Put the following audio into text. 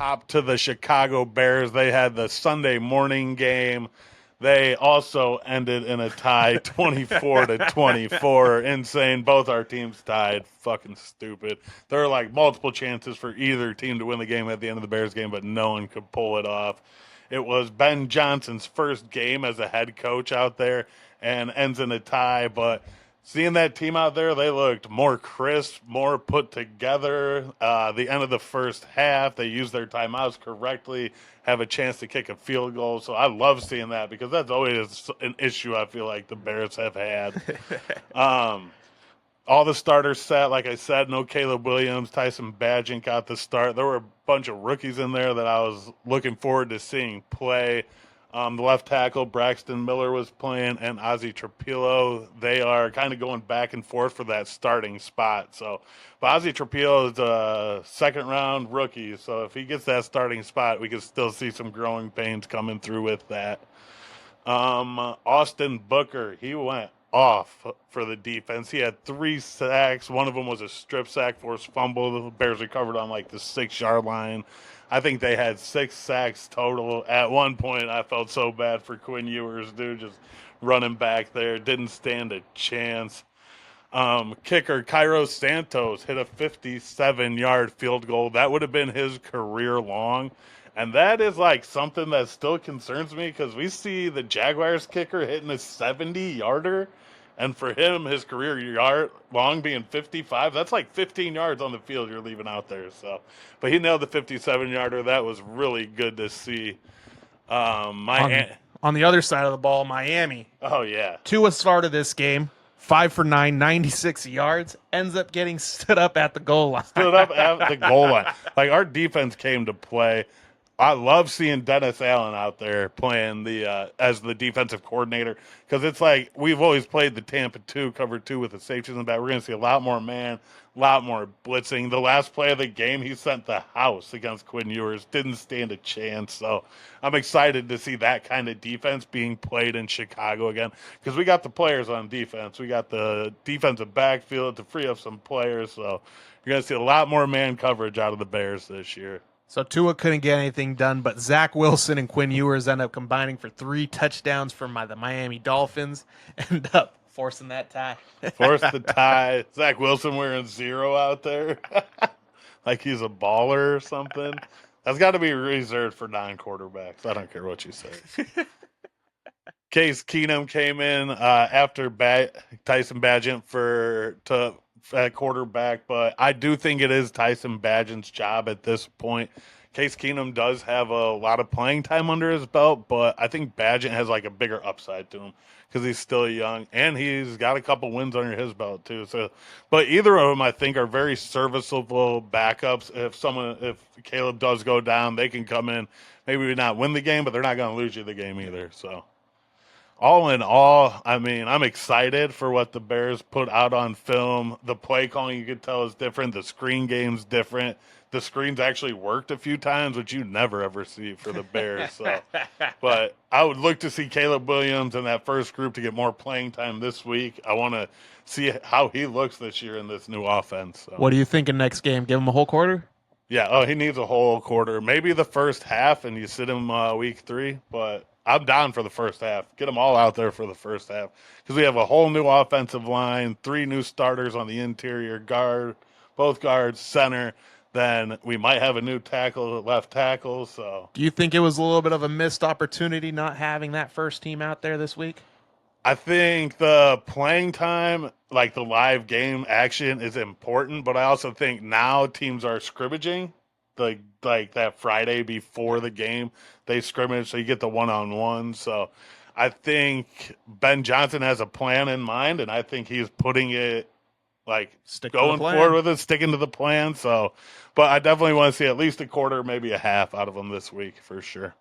hop to the Chicago Bears. They had the Sunday morning game. They also ended in a tie, 24-24. Insane. Both our teams tied. Fucking stupid. There were like multiple chances for either team to win the game at the end of the Bears game, but no one could pull it off. It was Ben Johnson's first game as a head coach out there and ends in a tie, but seeing that team out there, they looked more crisp, more put together. The end of the first half, they used their timeouts correctly, have a chance to kick a field goal. So I love seeing that because that's always an issue I feel like the Bears have had. Um, all the starters sat, like I said, no Caleb Williams, Tyson Badgett got the start. There were a bunch of rookies in there that I was looking forward to seeing play. The left tackle, Braxton Miller, was playing, and Ozzie Trapilo. They are kind of going back and forth for that starting spot. So, but Ozzie Trapilo is a second-round rookie, so if he gets that starting spot, we can still see some growing pains coming through with that. Austin Booker, he went off for the defense. He had 3 sacks. One of them was a strip sack, forced fumble. The Bears recovered on like the 6-yard line. I think they had 6 sacks total. At one point, I felt so bad for Quinn Ewers, dude, just running back there. Didn't stand a chance. Kicker Cairo Santos hit a 57-yard field goal. That would have been his career long. And that is like something that still concerns me because we see the Jaguars kicker hitting a 70-yarder. And for him, his career yard long being 55, that's like 15 yards on the field you're leaving out there. So, but he nailed the 57-yarder. That was really good to see. On the other side of the ball, Miami. Oh yeah, Tua started this game 5 for 9, 96 yards. Ends up getting stood up at the goal line. stood up at the goal line. Like our defense came to play. I love seeing Dennis Allen out there playing the as the defensive coordinator because it's like we've always played the Tampa 2, cover 2 with the safeties in the back. We're going to see a lot more man, a lot more blitzing. The last play of the game, he sent the house against Quinn Ewers. Didn't stand a chance. So I'm excited to see that kind of defense being played in Chicago again because we got the players on defense. We got the defensive backfield to free up some players. So you're going to see a lot more man coverage out of the Bears this year. So Tua couldn't get anything done, but Zach Wilson and Quinn Ewers end up combining for 3 touchdowns for the Miami Dolphins. End up forcing that tie. Forced the tie. Zach Wilson wearing 0 out there. Like he's a baller or something. That's got to be reserved for non-quarterbacks. I don't care what you say. Case Keenum came in after Tyson Badgett at quarterback, but I do think it is Tyson Badgett's job at this point. Case Keenum does have a lot of playing time under his belt, but I think Badgett has like a bigger upside to him because he's still young and he's got a couple wins under his belt too. So, but either of them I think are very serviceable backups. If Caleb does go down, they can come in, maybe not win the game, but they're not going to lose you the game either. So. All in all, I mean, I'm excited for what the Bears put out on film. The play calling, you could tell, is different. The screen game's different. The screens actually worked a few times, which you never ever see for the Bears. So, but I would look to see Caleb Williams and that first group to get more playing time this week. I want to see how he looks this year in this new offense. So. What do you think in next game? Give him a whole quarter? Yeah, he needs a whole quarter. Maybe the first half, and you sit him week 3, but I'm down for the first half. Get them all out there for the first half because we have a whole new offensive line, 3 new starters on the interior guard, both guards, center. Then we might have a new tackle, left tackle. So, do you think it was a little bit of a missed opportunity not having that first team out there this week? I think the playing time, like the live game action, is important. But I also think now teams are scrimmaging. Like that Friday before the game, they scrimmage, so you get the one-on-one. So I think Ben Johnson has a plan in mind, and I think he's putting it going forward with it, sticking to the plan. So, but I definitely want to see at least a quarter, maybe a half out of them this week for sure.